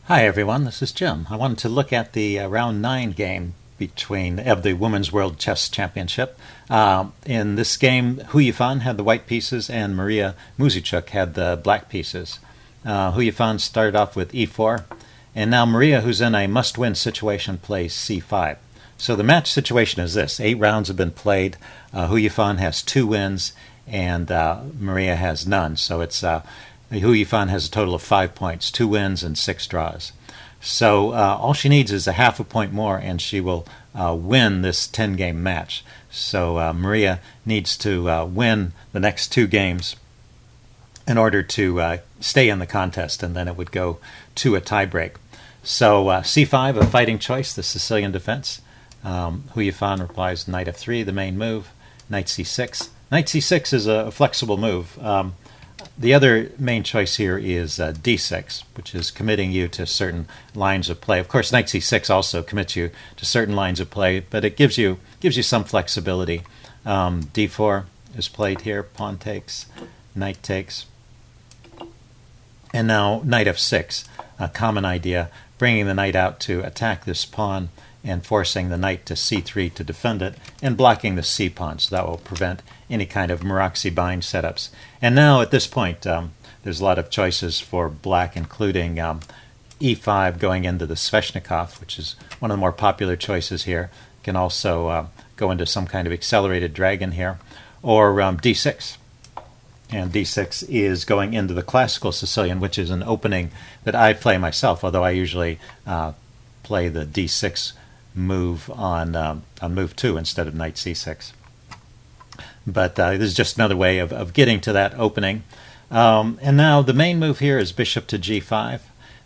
Hi everyone, this is Jim. I wanted to look at the round 9 game of the Women's World Chess Championship. In this game, Hou Yifan had the white pieces and Mariya Muzychuk had the black pieces. Hou Yifan started off with e4, and now Mariya, who's in a must-win situation, plays c5. So the match situation is this. 8 rounds have been played. Hou Yifan has 2 wins, and Mariya has none. So it's Hou Yifan has a total of 5 points, 2 wins and 6 draws. So all she needs is a half a point more, and she will win this 10-game match. So Mariya needs to win the next 2 games in order to stay in the contest, and then it would go to a tiebreak. So c5, a fighting choice, the Sicilian defense. Hou Yifan replies knight f3, the main move. Knight c6. Knight c6 is a flexible move. The other main choice here is d6, which is committing you to certain lines of play. Of course, knight c6 also commits you to certain lines of play, but it gives you some flexibility. d4 is played here, pawn takes, knight takes, and now knight f6, a common idea, bringing the knight out to attack this pawn and forcing the knight to c3 to defend it, and blocking the c pawn, so that will prevent any kind of Maroczy bind setups. And now at this point, there's a lot of choices for black, including e5 going into the Sveshnikov, which is one of the more popular choices here. You can also go into some kind of accelerated dragon here, or d6. And d6 is going into the Classical Sicilian, which is an opening that I play myself, although I usually play the d6 move on move 2 instead of knight c6. But this is just another way of getting to that opening. And now the main move here is bishop to g5.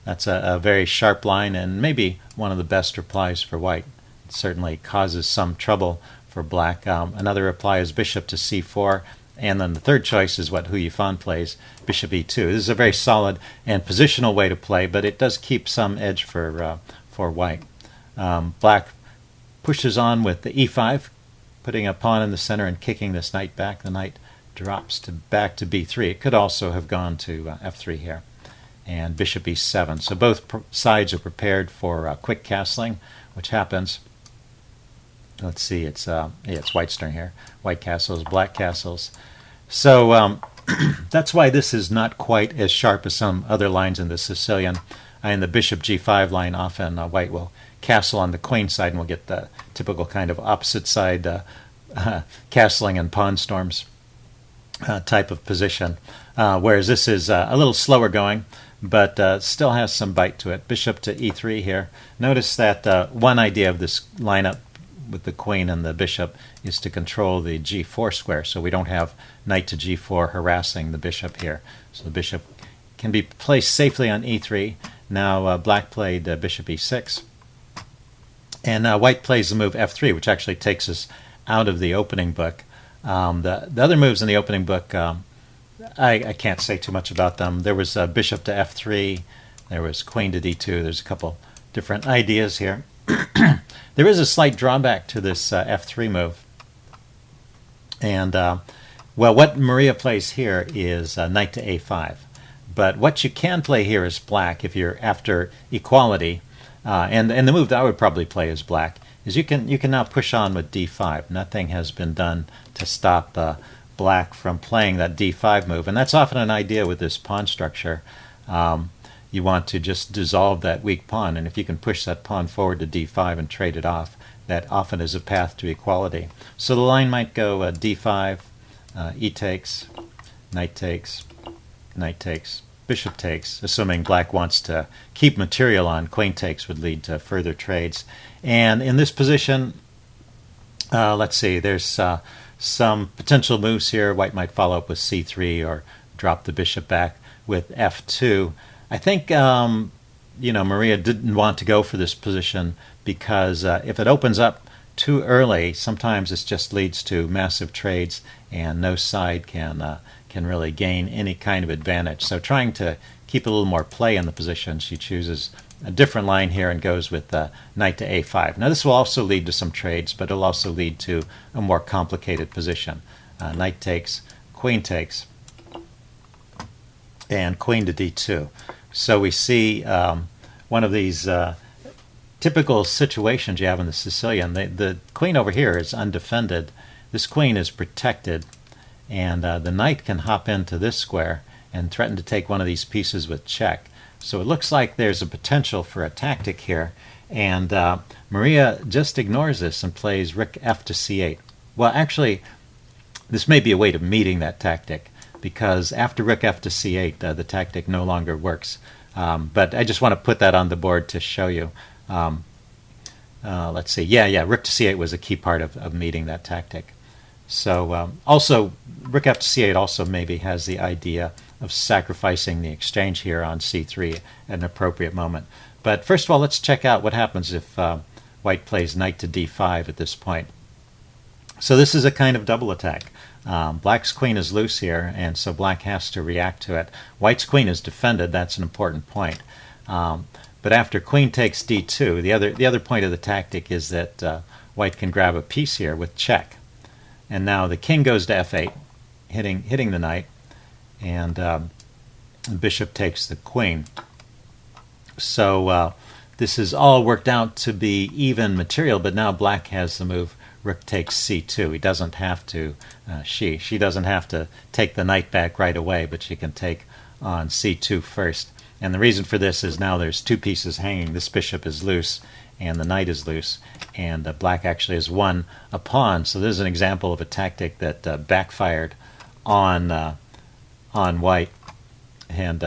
That's a very sharp line and maybe one of the best replies for white. It certainly causes some trouble for black. Another reply is bishop to c4. And then the third choice is what Hou Yifan plays, bishop e2. This is a very solid and positional way to play, but it does keep some edge for white. Black pushes on with the e5, putting a pawn in the center and kicking this knight back. The knight drops back to b3. It could also have gone to f3 here. And bishop e7. So both sides are prepared for quick castling, which happens. Let's see, it's white's turn here. White castles, black castles. So that's why this is not quite as sharp as some other lines in the Sicilian. In the bishop g5 line, often white will castle on the queen side, and we'll get the typical kind of opposite side castling and pawn storms type of position. Whereas this is a little slower going, but still has some bite to it. Bishop to e3 here. Notice that one idea of this lineup with the queen and the bishop is to control the g4 square, so we don't have knight to g4 harassing the bishop here. So the bishop can be placed safely on e3. Now black played bishop e6, and white plays the move f3, which actually takes us out of the opening book. The other moves in the opening book, I can't say too much about them. There was bishop to f3, there was queen to d2, there's a couple different ideas here. There is a slight drawback to this f3 move. And, well, what Mariya plays here is knight to a5. But what you can play here is black if you're after equality. And the move that I would probably play as black is you can now push on with d5. Nothing has been done to stop black from playing that d5 move. And that's often an idea with this pawn structure. You want to just dissolve that weak pawn, and if you can push that pawn forward to d5 and trade it off, that often is a path to equality. So the line might go d5, e takes, knight takes, bishop takes, assuming black wants to keep material on. Queen takes would lead to further trades. And in this position, let's see, there's some potential moves here. White might follow up with c3 or drop the bishop back with f2. I think Mariya didn't want to go for this position because if it opens up too early, sometimes this just leads to massive trades, and no side can really gain any kind of advantage. So trying to keep a little more play in the position, she chooses a different line here and goes with knight to a5. Now this will also lead to some trades, but it'll also lead to a more complicated position. Knight takes, and queen to d2. So we see one of these typical situations you have in the Sicilian. The queen over here is undefended. This queen is protected, and the knight can hop into this square and threaten to take one of these pieces with check. So it looks like there's a potential for a tactic here, and Mariya just ignores this and plays rook f to c8. Well, actually, this may be a way of meeting that tactic, because after rook f to c8, the tactic no longer works. But I just want to put that on the board to show you. Let's see. Yeah, rook to c8 was a key part of meeting that tactic. So also, rook f to c8 also maybe has the idea of sacrificing the exchange here on c3 at an appropriate moment. But first of all, let's check out what happens if white plays knight to d5 at this point. So this is a kind of double attack. Black's queen is loose here, and so black has to react to it. White's queen is defended. That's an important point. But after queen takes d2, the other point of the tactic is that white can grab a piece here with check. And now the king goes to f8, hitting the knight, and the bishop takes the queen. So this is all worked out to be even material, but now black has the move rook takes c2. He doesn't have to, she doesn't have to take the knight back right away, but she can take on c2 first. And the reason for this is now there's two pieces hanging. This bishop is loose, and the knight is loose, and black actually has won a pawn. So this is an example of a tactic that backfired on white. And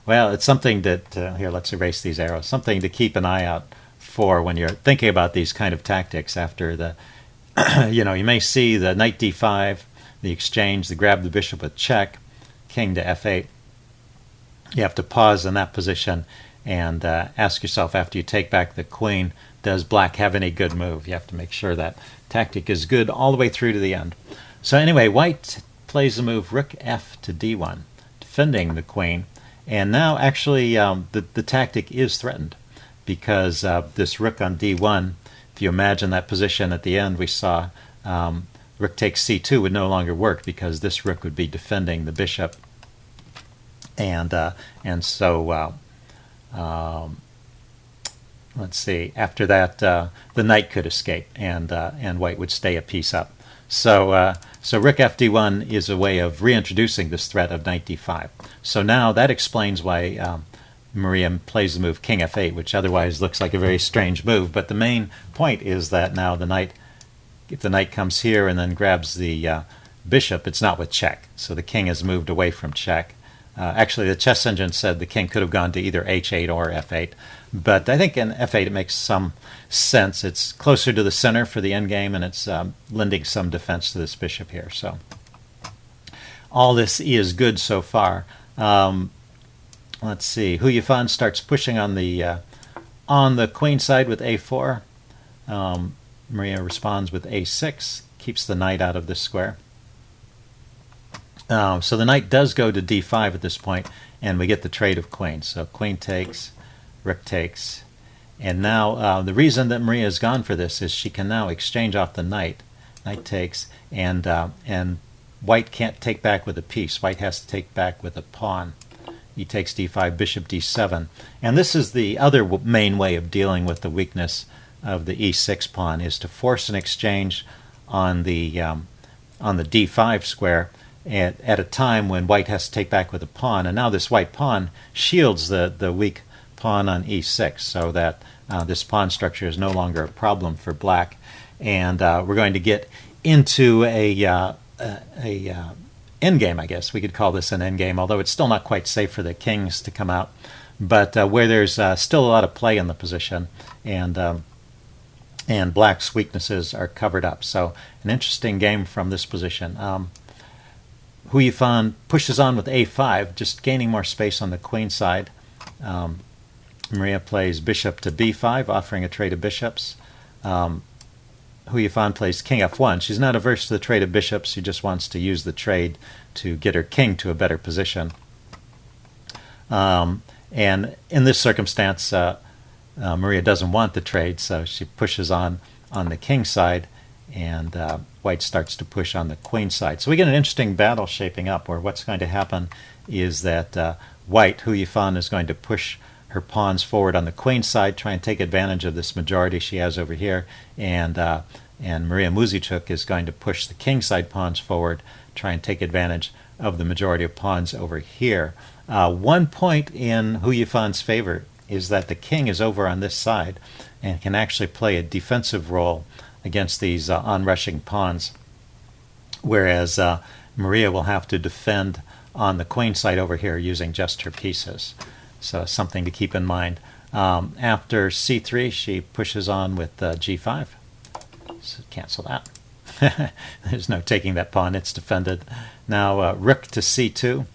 well, it's something that here, let's erase these arrows. Something to keep an eye out for when you're thinking about these kind of tactics. After the, you may see the knight d5, the exchange, the grab the bishop with check, king to f8. You have to pause in that position and ask yourself, after you take back the queen, does black have any good move? You have to make sure that tactic is good all the way through to the end. So anyway, white plays the move rook f to d1, defending the queen. And now actually the tactic is threatened, because this rook on d1, if you imagine that position at the end, we saw rook takes c2 would no longer work, because this rook would be defending the bishop. And so let's see. After that, the knight could escape, and white would stay a piece up. So rook f d1 is a way of reintroducing this threat of knight d5. So now that explains why Mariya plays the move king f8, which otherwise looks like a very strange move. But the main point is that now the knight, if the knight comes here and then grabs the bishop, it's not with check. So the king has moved away from check. Actually, the chess engine said the king could have gone to either h8 or f8. But I think in f8 it makes some sense. It's closer to the center for the endgame, and it's lending some defense to this bishop here. So all this is good so far. Let's see. Hou Yifan starts pushing on the queen side with a4. Mariya responds with a6, keeps the knight out of this square. So the knight does go to d5 at this point, and we get the trade of queens. So queen takes, rook takes, and now the reason that Mariya has gone for this is she can now exchange off the knight. Knight takes, and white can't take back with a piece. White has to take back with a pawn. He takes d5, bishop d7, and this is the other main way of dealing with the weakness of the e6 pawn, is to force an exchange on the d5 square at a time when white has to take back with a pawn. And now this white pawn shields the weak pawn on e6, so that this pawn structure is no longer a problem for black. And we're going to get into a endgame, I guess. We could call this an endgame, although it's still not quite safe for the kings to come out. But where there's still a lot of play in the position, and black's weaknesses are covered up. So an interesting game from this position. Hou Yifan pushes on with a5, just gaining more space on the queen side. Mariya plays bishop to b5, offering a trade of bishops. Hou Yifan plays king f1. She's not averse to the trade of bishops. She just wants to use the trade to get her king to a better position. And in this circumstance, Mariya doesn't want the trade, so she pushes on the king side, and white starts to push on the queen side. So we get an interesting battle shaping up, where what's going to happen is that white, Hou Yifan, is going to push her pawns forward on the queen side, try and take advantage of this majority she has over here, and Mariya Muzychuk is going to push the king side pawns forward, try and take advantage of the majority of pawns over here. 1 point in Hou Yifan's favor is that the king is over on this side and can actually play a defensive role against these onrushing pawns, whereas Mariya will have to defend on the queen side over here using just her pieces. So something to keep in mind. After c3, she pushes on with g5. So cancel that. There's no taking that pawn. It's defended. Now rook to c2.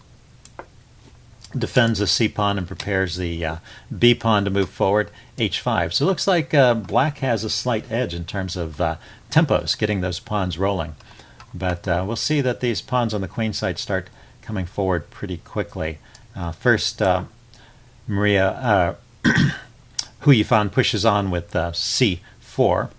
Defends the c pawn and prepares the b pawn to move forward. h5. So it looks like black has a slight edge in terms of tempos, getting those pawns rolling. But we'll see that these pawns on the queen side start coming forward pretty quickly. First, Mariya Hou Yifan pushes on with c4.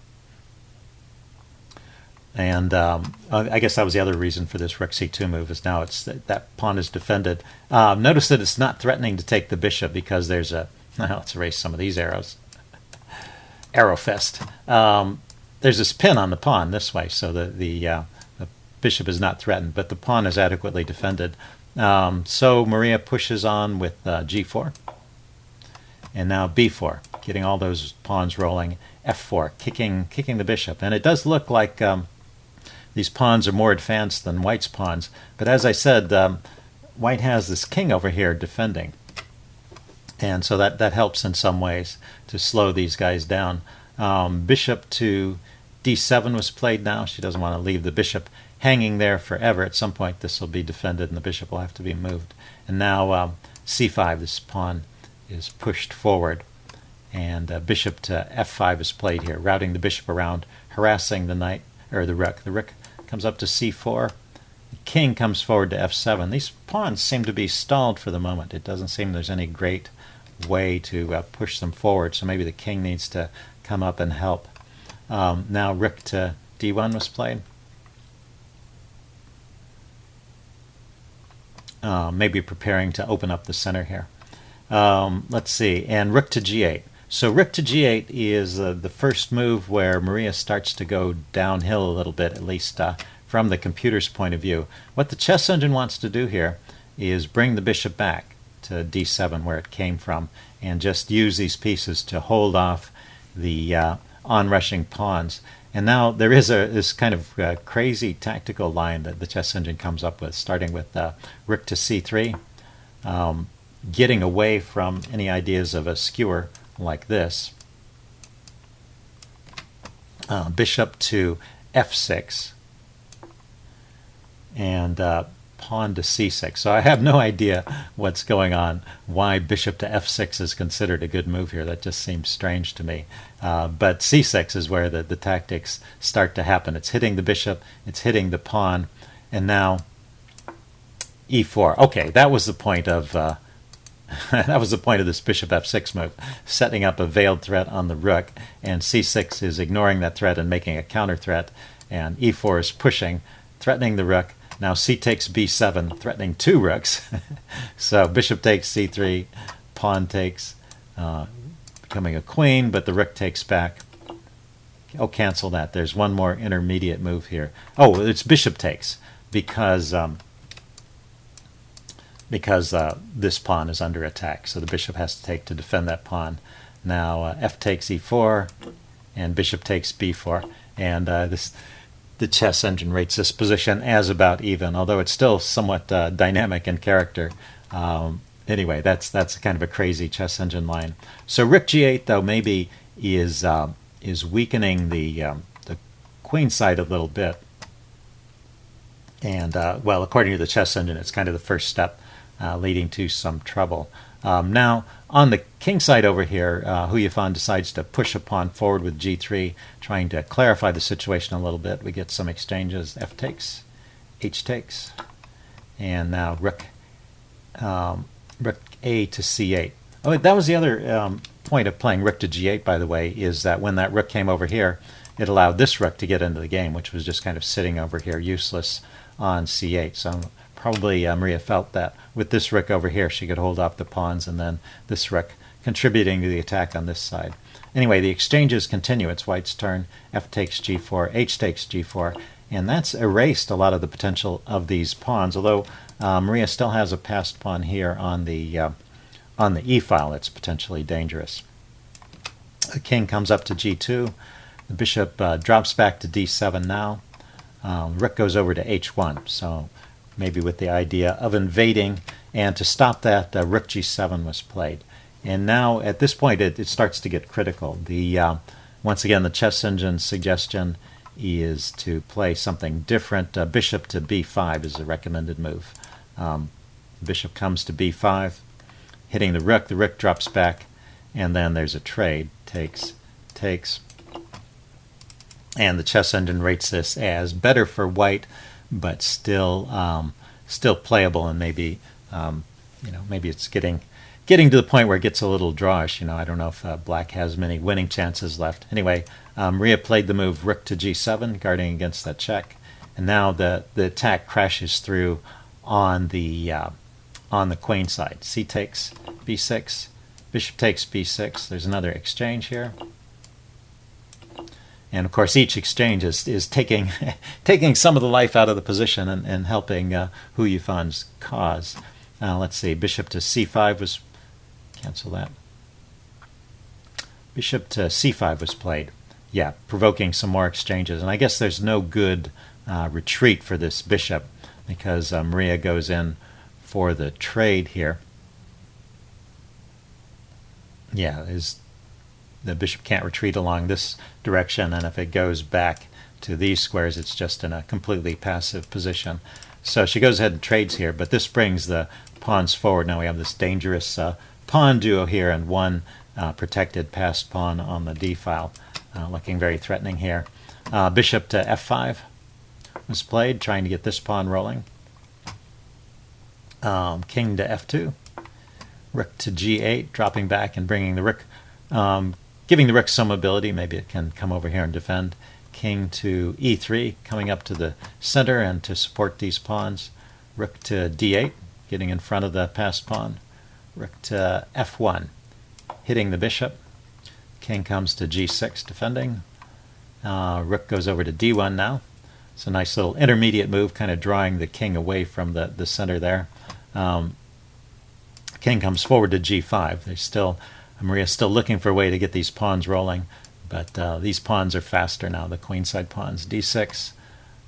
And I guess that was the other reason for this rook c2 move, is now it's that pawn is defended. Notice that it's not threatening to take the bishop because there's a... let's erase some of these arrows. Arrow fest. There's this pin on the pawn this way, so the bishop is not threatened, but the pawn is adequately defended. So Mariya pushes on with g4. And now b4, getting all those pawns rolling. f4, kicking the bishop. And it does look like these pawns are more advanced than white's pawns. But as I said, white has this king over here defending. And so that helps in some ways to slow these guys down. Bishop to d7 was played now. She doesn't want to leave the bishop hanging there forever. At some point this will be defended and the bishop will have to be moved. And now c5, this pawn is pushed forward. And bishop to f5 is played here, routing the bishop around, harassing the knight, or the rook. The rook comes up to c4. The king comes forward to f7. These pawns seem to be stalled for the moment. It doesn't seem there's any great way to push them forward, so maybe the king needs to come up and help. Now rook to d1 was played. Maybe preparing to open up the center here. Let's see, and rook to g8. So rook to g8 is the first move where Mariya starts to go downhill a little bit, at least from the computer's point of view. What the chess engine wants to do here is bring the bishop back to d7 where it came from and just use these pieces to hold off the onrushing pawns. And now there is this kind of crazy tactical line that the chess engine comes up with, starting with rook to c3, getting away from any ideas of a skewer like this. Bishop to f6 and pawn to c6. So I have no idea what's going on, why bishop to f6 is considered a good move here. That just seems strange to me. But c6 is where the tactics start to happen. It's hitting the bishop, it's hitting the pawn, and now e4. Okay, that was the point of that was the point of this bishop f6 move, setting up a veiled threat on the rook, and c6 is ignoring that threat and making a counter threat, and e4 is pushing, threatening the rook. Now c takes b7, threatening two rooks. So bishop takes c3, pawn takes, becoming a queen, but the rook takes back. Oh, cancel that. There's one more intermediate move here. Oh, it's bishop takes, because this pawn is under attack, so the bishop has to take to defend that pawn. Now f takes e4, and bishop takes b4, and the chess engine rates this position as about even, although it's still somewhat dynamic in character. Anyway, that's kind of a crazy chess engine line. So rook g8, though, maybe is weakening the queen side a little bit, and well, according to the chess engine, it's kind of the first step leading to some trouble. Now, on the king side over here, Hou Yifan decides to push a pawn forward with g3, trying to clarify the situation a little bit. We get some exchanges. F takes, h takes, and now rook a to c8. Oh, that was the other point of playing rook to g8, by the way, is that when that rook came over here, it allowed this rook to get into the game, which was just kind of sitting over here, useless on c8. So probably Mariya felt that with this rook over here, she could hold off the pawns, and then this rook contributing to the attack on this side. Anyway, the exchanges continue. It's white's turn. F takes g4, H takes g4, and that's erased a lot of the potential of these pawns, although Mariya still has a passed pawn here on the E file. It's potentially dangerous. The king comes up to g2. The bishop drops back to d7 now. Rook goes over to h1, so maybe with the idea of invading, and to stop that, rook g7 was played. And now, at this point, it starts to get critical. Once again, the chess engine suggestion is to play something different. Bishop to b5 is a recommended move. Bishop comes to b5, hitting the rook. The rook drops back, and then there's a trade. Takes. And the chess engine rates this as better for white, but still playable, and maybe maybe it's getting to the point where it gets a little drawish. I don't know if black has many winning chances left. Anyway, Mariya played the move rook to g7, guarding against that check, and now the attack crashes through on the queen side. C takes b6, bishop takes b6. There's another exchange here. And of course, each exchange is taking taking some of the life out of the position and helping Hou Yifan's cause. Let's see, bishop to c5 was, cancel that. Bishop to c5 was played. Yeah, provoking some more exchanges. And I guess there's no good retreat for this bishop, because Mariya goes in for the trade here. Yeah, the bishop can't retreat along this direction, and if it goes back to these squares, it's just in a completely passive position. So she goes ahead and trades here, but this brings the pawns forward. Now we have this dangerous pawn duo here, and one protected passed pawn on the d file, looking very threatening here. Bishop to f5 was played, trying to get this pawn rolling. King to f2, rook to g8, dropping back and bringing the rook, giving the rook some mobility. Maybe it can come over here and defend. King to e3, coming up to the center and to support these pawns. Rook to d8, getting in front of the passed pawn. Rook to f1, hitting the bishop. King comes to g6, defending. Rook goes over to d1 now. It's a nice little intermediate move, kind of drawing the king away from the center there. King comes forward to g5. Mariya's still looking for a way to get these pawns rolling, but these pawns are faster now, the queenside pawns. d6,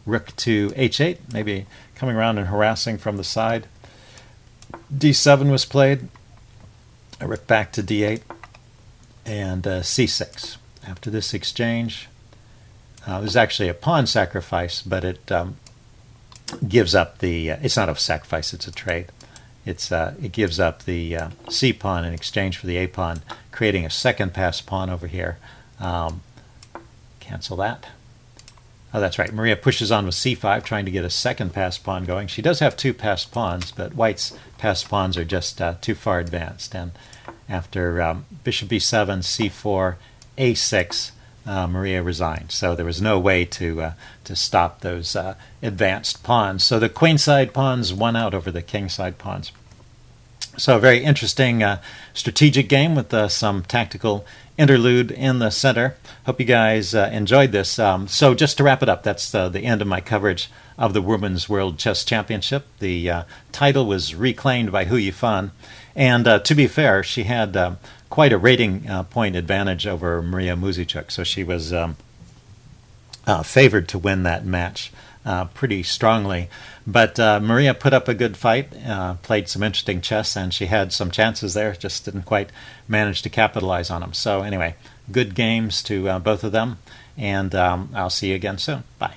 rook to h8, maybe coming around and harassing from the side. d7 was played, a rook back to d8, and c6. After this exchange, it was actually a pawn sacrifice, but it gives up the, it's not a sacrifice, it's a trade. It gives up the c pawn in exchange for the a pawn, creating a second passed pawn over here. Cancel that. Oh, that's right. Mariya pushes on with c5, trying to get a second passed pawn going. She does have two passed pawns, but white's passed pawns are just too far advanced. And after bishop b7, c4, a6, Mariya resigned. So there was no way to stop those advanced pawns. So the queenside pawns won out over the kingside pawns. So a very interesting strategic game with some tactical interlude in the center. Hope you guys enjoyed this. So just to wrap it up, that's the end of my coverage of the Women's World Chess Championship. The title was reclaimed by Hou Yifan. And to be fair, she had quite a rating point advantage over Mariya Muzychuk. So she was favored to win that match pretty strongly. But Mariya put up a good fight, played some interesting chess, and she had some chances there, just didn't quite manage to capitalize on them. So anyway, good games to both of them, and I'll see you again soon. Bye.